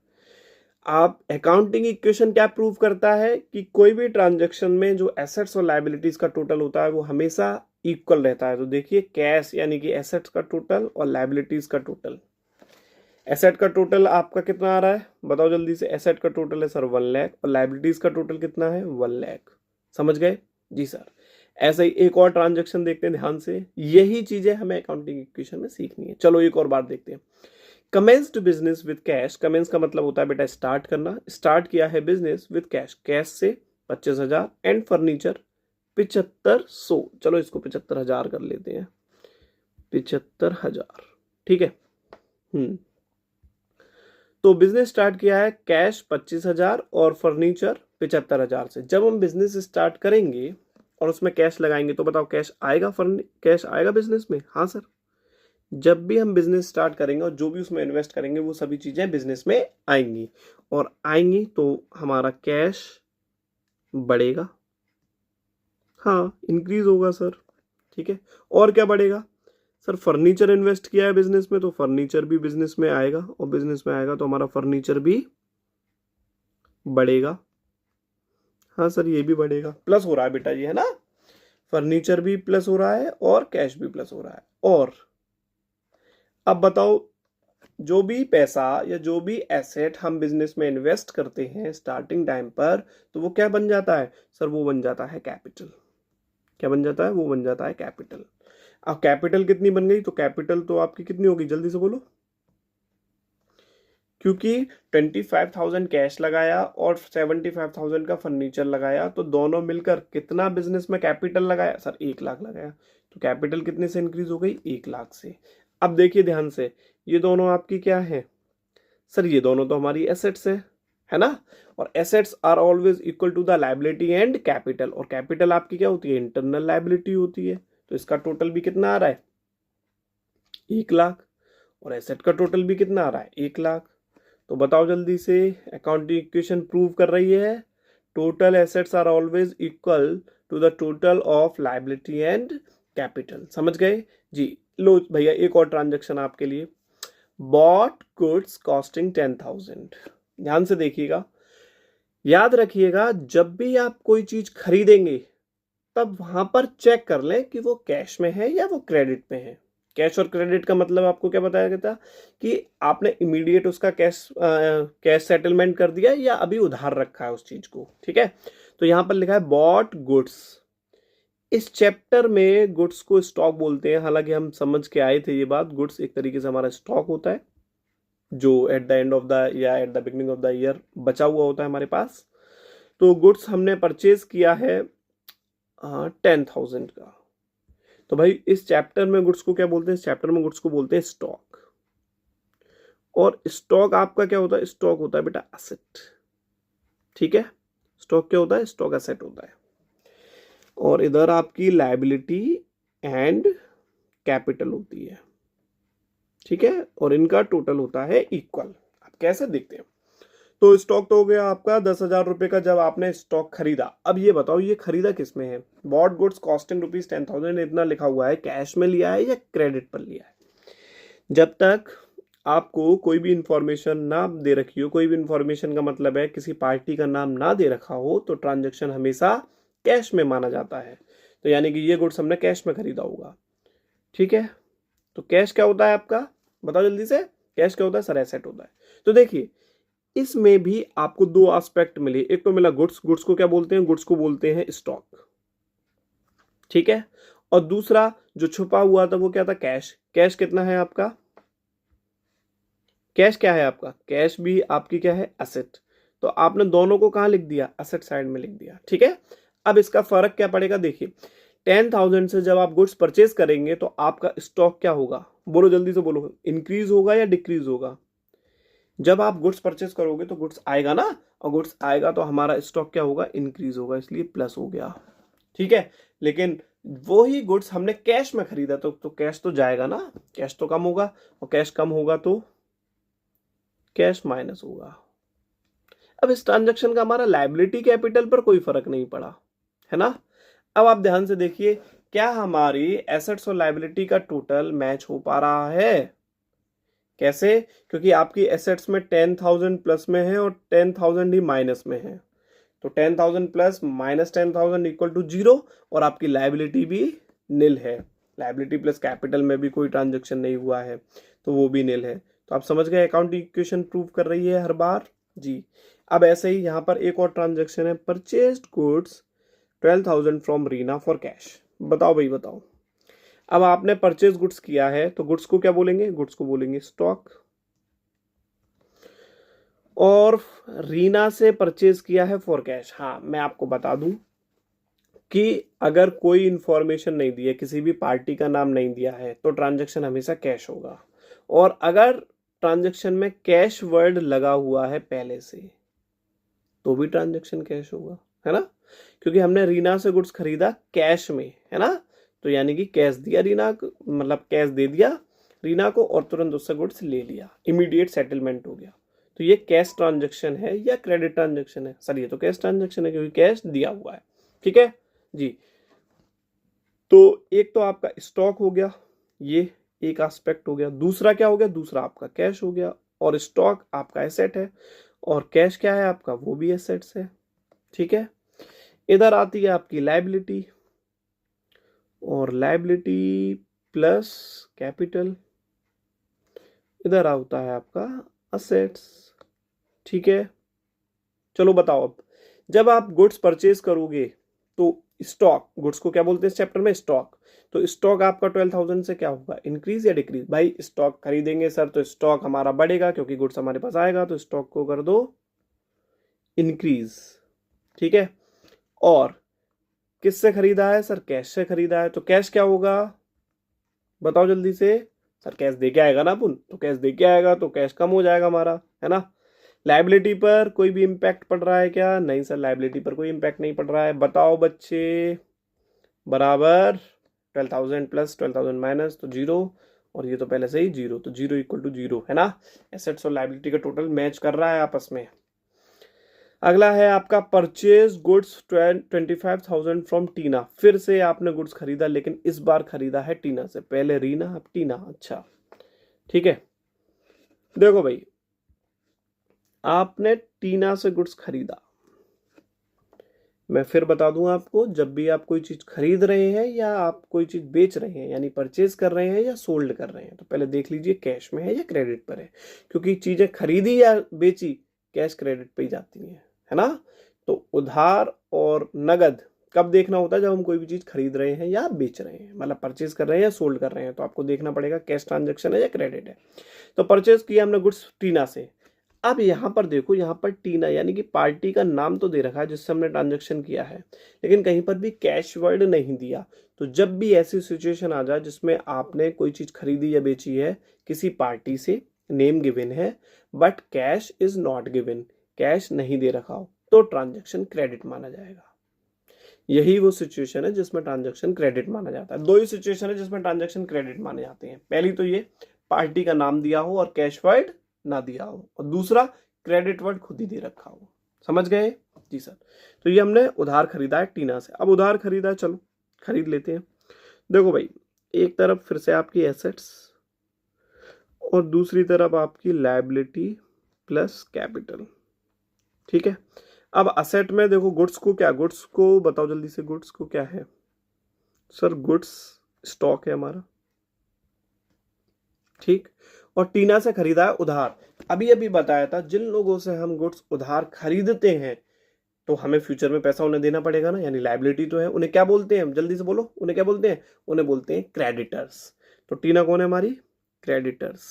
आप अकाउंटिंग इक्वेशन क्या प्रूव करता है कि कोई भी ट्रांजैक्शन में जो एसेट्स और लायबिलिटीज का टोटल होता है वो हमेशा इक्वल रहता है। तो देखिए, कैश यानी कि एसेट्स का टोटल और लायबिलिटीज का टोटल। एसेट का टोटल आपका कितना आ रहा है? बताओ जल्दी से। एसेट का टोटल है सर 1,00,000 और लायबिलिटीज का टोटल कितना है? 1,00,000। समझ गए? जी सर। ऐसे ही एक और ट्रांजैक्शन देखते हैं ध्यान से, यही चीजें हमें अकाउंटिंग इक्वेशन में सीखनी है। चलो एक और बार देखते हैं। Commenced business with cash, commence का मतलब होता है बेटा स्टार्ट करना। स्टार्ट किया है बिजनेस विद कैश, कैश से 25,000 एंड फर्नीचर 7,500। चलो इसको 75,000 कर लेते हैं, 75,000, ठीक है। तो बिजनेस स्टार्ट किया है कैश 25,000 और फर्नीचर 75,000 से। जब हम बिजनेस स्टार्ट करेंगे और उसमें कैश लगाएंगे तो बताओ कैश आएगा, कैश आएगा बिजनेस में? हाँ सर। जब भी हम बिजनेस स्टार्ट करेंगे और जो भी उसमें इन्वेस्ट करेंगे वो सभी चीजें बिजनेस में आएंगी, और आएंगी तो हमारा कैश बढ़ेगा। हाँ, इंक्रीज होगा सर, ठीक है। और क्या बढ़ेगा? सर फर्नीचर इन्वेस्ट किया है बिजनेस में तो फर्नीचर भी बिजनेस में आएगा, और बिजनेस में आएगा तो हमारा फर्नीचर भी बढ़ेगा। हाँ सर, ये भी बढ़ेगा, प्लस हो रहा है बेटा, ये है ना, फर्नीचर भी प्लस हो रहा है और कैश भी प्लस हो रहा है। और अब बताओ, जो भी पैसा या जो भी एसेट हम बिजनेस में इन्वेस्ट करते हैं स्टार्टिंग टाइम पर, तो वो क्या बन जाता है? सर वो बन जाता है कैपिटल। क्या बन जाता है? वो बन जाता है कैपिटल। अब कैपिटल कितनी बन गई? तो कैपिटल तो आपकी कितनी होगी? जल्दी से बोलो। क्योंकि 25,000 कैश लगाया और 75,000 का फर्नीचर लगाया, तो दोनों मिलकर कितना बिजनेस में कैपिटल लगाया सर? 1 लाख लगाया। तो कैपिटल कितने से इंक्रीज हो गई? 1 लाख से। अब देखिए ध्यान से, ये दोनों आपकी क्या है सर? ये दोनों तो हमारी एसेट्स है ना? और assets are always equal to the liability and capital, और कैपिटल आपकी क्या होती है? इंटरनल लायबिलिटी होती है। तो इसका टोटल भी कितना आ रहा है? 1 लाख। और एसेट का टोटल भी कितना आ रहा है? 1 लाख। तो बताओ जल्दी से, अकाउंटिंग इक्वेशन प्रूव कर रही है total assets are always equal to the total of liability and capital. समझ गए जी? लो भैया एक और ट्रांजेक्शन आपके लिए, बॉट गुड्स कॉस्टिंग 10,000। ध्यान से देखिएगा, याद रखिएगा जब भी आप कोई चीज खरीदेंगे तब वहां पर चेक कर लें कि वो कैश में है या वो क्रेडिट में है। कैश और क्रेडिट का मतलब आपको क्या बताया गया था कि आपने इमीडिएट उसका कैश सेटलमेंट कर दिया या अभी उधार रखा है उस चीज को। ठीक है, तो यहां पर लिखा है बॉट गुड्स। इस चैप्टर में गुड्स को स्टॉक बोलते हैं, हालांकि हम समझ के आए थे ये बात। गुड्स एक तरीके से हमारा स्टॉक होता है जो at the end of the या at the beginning of the year बचा हुआ होता है हमारे पास। तो गुड्स हमने परचेज किया है 10,000 का। तो भाई इस चैप्टर में गुड्स को क्या बोलते हैं? इस चैप्टर में गुड्स को बोलते हैं स्टॉक। और स्टॉक आपका क्या होता है? स्टॉक होता है बेटा एसेट। ठीक है, स्टॉक क्या होता है? स्टॉक एसेट होता है। और इधर आपकी लायबिलिटी एंड कैपिटल होती है। ठीक है, और इनका टोटल होता है इक्वल। आप कैसे देखते हैं? तो स्टॉक तो हो गया आपका 10,000 रुपए का जब आपने स्टॉक खरीदा। अब ये बताओ ये खरीदा किस में है? बॉट गुड्स कॉस्टिंग ₹10,000 इतना लिखा हुआ है, कैश में लिया है या क्रेडिट पर लिया है? जब तक आपको कोई भी इंफॉर्मेशन ना दे रखी हो, कोई भी इंफॉर्मेशन का मतलब है किसी पार्टी का नाम ना दे रखा हो, तो ट्रांजेक्शन हमेशा कैश में माना जाता है। तो यानी कि ये गुड्स हमने कैश में खरीदा होगा। ठीक है, तो कैश क्या होता है आपका? बताओ जल्दी से, कैश क्या होता है? सर एसेट होता है। तो देखिए इसमें भी आपको दो एस्पेक्ट मिले। एक तो मिला गुड्स, गुड्स को क्या बोलते हैं? गुड्स को बोलते हैं स्टॉक। ठीक है, और दूसरा जो छुपा हुआ था वो क्या था? कैश। कैश कितना है आपका? कैश क्या है आपका? कैश भी आपकी क्या है? एसेट। तो आपने दोनों को कहां लिख दिया? एसेट साइड में लिख दिया। ठीक है, अब इसका फर्क क्या पड़ेगा? देखिए 10,000 से जब आप गुड्स परचेज करेंगे तो आपका स्टॉक क्या होगा? बोलो जल्दी से बोलो, इंक्रीज होगा या डिक्रीज होगा? जब आप गुड्स परचेज करोगे तो गुड्स आएगा ना, और गुड्स आएगा तो हमारा स्टॉक क्या होगा? इंक्रीज होगा, इसलिए प्लस हो गया। ठीक है, लेकिन वो ही गुड्स हमने कैश में खरीदा तो कैश तो जाएगा ना, कैश तो कम होगा, और कैश कम होगा तो कैश माइनस होगा। अब इस ट्रांजैक्शन का हमारा लायबिलिटी कैपिटल पर कोई फर्क नहीं पड़ा, है ना? अब आप ध्यान से देखिए, क्या हमारी एसेट्स और लायबिलिटी का टोटल मैच हो पा रहा है? कैसे? क्योंकि आपकी एसेट्स में 10,000 प्लस में है और 10,000 ही माइनस में है। तो 10,000 प्लस माइनस 10,000 इक्वल टू 0, और आपकी लायबिलिटी भी निल है। लायबिलिटी प्लस कैपिटल में भी कोई ट्रांजेक्शन नहीं हुआ है, तो वो भी निल है। तो आप समझ गए अकाउंटिंग इक्वेशन प्रूव कर रही है हर बार जी। अब ऐसे ही यहाँ पर एक और ट्रांजेक्शन है, purchased goods 12,000 from Reena for cash. बताओ भाई बताओ, अब आपने परचेज गुड्स किया है तो गुड्स को क्या बोलेंगे? गुड्स को बोलेंगे स्टॉक। और रीना से परचेज किया है फॉर कैश। हाँ, मैं आपको बता दूं कि अगर कोई इंफॉर्मेशन नहीं दी है, किसी भी पार्टी का नाम नहीं दिया है, तो ट्रांजैक्शन हमेशा कैश होगा। और अगर ट्रांजैक्शन में कैश वर्ड लगा हुआ है पहले से, तो भी ट्रांजैक्शन कैश होगा, है ना? क्योंकि हमने रीना से गुड्स खरीदा कैश में, है ना? तो यानी कि कैश दिया रीना को, मतलब कैश दे दिया रीना को और तुरंत उससे गुड्स ले लिया, इमीडिएट सेटलमेंट हो गया। तो ये कैश ट्रांजैक्शन है या क्रेडिट ट्रांजैक्शन है? सर ये तो कैश ट्रांजैक्शन है क्योंकि कैश दिया हुआ है। ठीक है जी। तो एक तो आपका स्टॉक हो गया, ये एक एस्पेक्ट हो गया। दूसरा क्या हो गया? दूसरा आपका कैश हो गया, और स्टॉक आपका एसेट है, और कैश क्या है आपका? वो भी एसेट्स है। ठीक है, इधर आती है आपकी लायबिलिटी, और लायबिलिटी प्लस कैपिटल, इधर आता है आपका असेट्स। ठीक है, चलो बताओ अब जब आप गुड्स परचेज करोगे तो स्टॉक, गुड्स को क्या बोलते हैं इस चैप्टर में, स्टॉक। तो स्टॉक आपका 12,000 से क्या होगा, इंक्रीज या डिक्रीज? भाई स्टॉक खरीदेंगे सर तो स्टॉक हमारा बढ़ेगा क्योंकि गुड्स हमारे पास आएगा, तो स्टॉक को कर दो इंक्रीज, ठीक है। और किससे खरीदा है सर, कैश से खरीदा है, तो कैश क्या होगा बताओ जल्दी से। सर कैश दे के आएगा ना अपन, तो कैश दे के आएगा तो कैश कम हो जाएगा हमारा, है ना। लाइबिलिटी पर कोई भी इम्पैक्ट पड़ रहा है क्या, नहीं सर लाइबिलिटी पर कोई इम्पैक्ट नहीं पड़ रहा है। बताओ बच्चे, बराबर 12,000 प्लस 12,000 माइनस तो जीरो, और ये तो पहले से ही जीरो, तो जीरो इक्वल टू जीरो, है ना। एसेट्स और लाइबिलिटी का टोटल मैच कर रहा है आपस में। अगला है आपका परचेज गुड्स 25,000 फ्रॉम टीना। फिर से आपने गुड्स खरीदा, लेकिन इस बार खरीदा है टीना से, पहले रीना अब टीना, अच्छा ठीक है। देखो भाई, आपने टीना से गुड्स खरीदा, मैं फिर बता दूं आपको, जब भी आप कोई चीज खरीद रहे हैं या आप कोई चीज बेच रहे हैं, यानी परचेज कर रहे हैं या सोल्ड कर रहे हैं, तो पहले देख लीजिए कैश में है या क्रेडिट पर है, क्योंकि चीजें खरीदी या बेची कैश क्रेडिट पे ही जाती हैं, है ना। तो उधार और नगद कब देखना होता है, जब हम कोई भी चीज खरीद रहे हैं या बेच रहे हैं, मतलब परचेज कर रहे हैं या सोल्ड कर रहे हैं, तो आपको देखना पड़ेगा कैश ट्रांजेक्शन है या क्रेडिट है। तो परचेज किया हमने गुड्स टीना से। अब यहाँ पर देखो, यहाँ पर टीना यानी कि पार्टी का नाम तो दे रखा है जिससे हमने ट्रांजेक्शन किया है, लेकिन कहीं पर भी कैश वर्ड नहीं दिया। तो जब भी ऐसी सिचुएशन आ जाए जिसमें आपने कोई चीज खरीदी या बेची है किसी पार्टी से, नेम गिवन है but cash is not given, cash नहीं दे रखा हो, तो ट्रांजेक्शन क्रेडिट माना जाएगा। यही वो सिचुएशन है जिसमें ट्रांजेक्शन क्रेडिट माना जाता है। दो ही सिचुएशन है जिसमें ट्रांजेक्शन क्रेडिट माने जाते हैं। पहली तो ये पार्टी का नाम दिया हो और कैश वर्ड ना दिया हो, और दूसरा क्रेडिट वर्ड खुद ही दे रखा हो। समझ गए जी सर। तो ये हमने उधार खरीदा है टीना से। अब उधार खरीदा है, चलो खरीद लेते हैं। देखो भाई, एक तरफ फिर से आपकी एसेट्स और दूसरी तरफ आपकी लायबिलिटी प्लस कैपिटल, ठीक है। अब असेट में देखो गुड्स को क्या, गुड्स को बताओ जल्दी से, गुड्स को क्या है सर, गुड्स स्टॉक है हमारा, ठीक। और टीना से खरीदा है उधार। अभी अभी बताया था, जिन लोगों से हम गुड्स उधार खरीदते हैं तो हमें फ्यूचर में पैसा उन्हें देना पड़ेगा ना, यानी लायबिलिटी तो है। उन्हें क्या बोलते हैं, जल्दी से बोलो, उन्हें क्या बोलते हैं, उन्हें बोलते हैं क्रेडिटर्स। तो टीना कौन है हमारी, क्रेडिटर्स,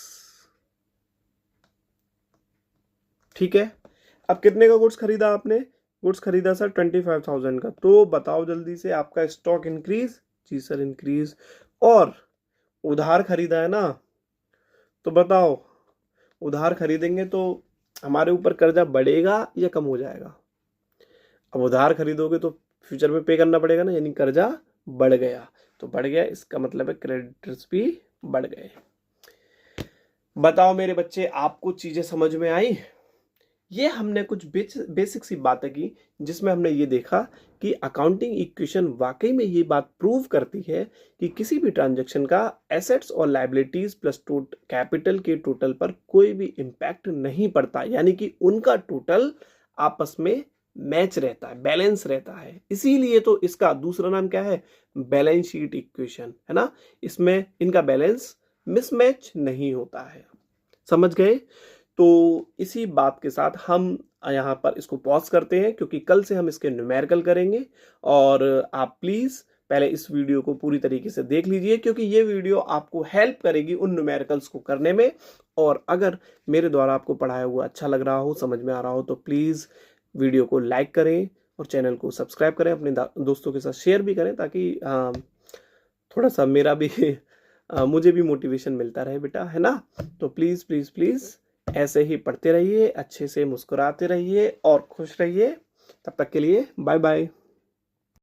ठीक है। अब कितने का गुड्स खरीदा आपने, गुड्स खरीदा सर 25,000 का, तो बताओ जल्दी से आपका स्टॉक इंक्रीज, जी सर इंक्रीज। और उधार खरीदा है ना, तो बताओ उधार खरीदेंगे तो हमारे ऊपर कर्जा बढ़ेगा या कम हो जाएगा। अब उधार खरीदोगे तो फ्यूचर में पे करना पड़ेगा ना, यानी कर्जा बढ़ गया, तो बढ़ गया इसका मतलब है क्रेडिटर्स भी बढ़ गए। बताओ मेरे बच्चे, आपको चीजें समझ में आई। ये हमने कुछ बेसिक सी बातें की जिसमें हमने ये देखा कि अकाउंटिंग इक्वेशन वाकई में ये बात प्रूव करती है कि किसी भी ट्रांजैक्शन का एसेट्स और लायबिलिटीज प्लस कैपिटल के टोटल पर कोई भी इम्पैक्ट नहीं पड़ता, यानी कि उनका टोटल आपस में मैच रहता है, बैलेंस रहता है। इसीलिए तो इसका दूसरा नाम क्या है, बैलेंस शीट इक्वेशन, है ना। इसमें इनका बैलेंस मिसमैच नहीं होता है। समझ गए। तो इसी बात के साथ हम यहाँ पर इसको पॉज करते हैं, क्योंकि कल से हम इसके न्यूमेरिकल करेंगे। और आप प्लीज पहले इस वीडियो को पूरी तरीके से देख लीजिए, क्योंकि ये वीडियो आपको हेल्प करेगी उन न्यूमेरिकल्स को करने में। और अगर मेरे द्वारा आपको पढ़ाया हुआ अच्छा लग रहा हो, समझ में आ रहा हो, तो प्लीज वीडियो को लाइक करें और चैनल को सब्सक्राइब करें, अपने दोस्तों के साथ शेयर भी करें, ताकि थोड़ा सा मेरा भी मुझे भी मोटिवेशन मिलता रहे बेटा, है ना। तो प्लीज प्लीज प्लीज ऐसे ही पढ़ते रहिए, अच्छे से मुस्कुराते रहिए और खुश रहिए। तब तक के लिए बाय बाय।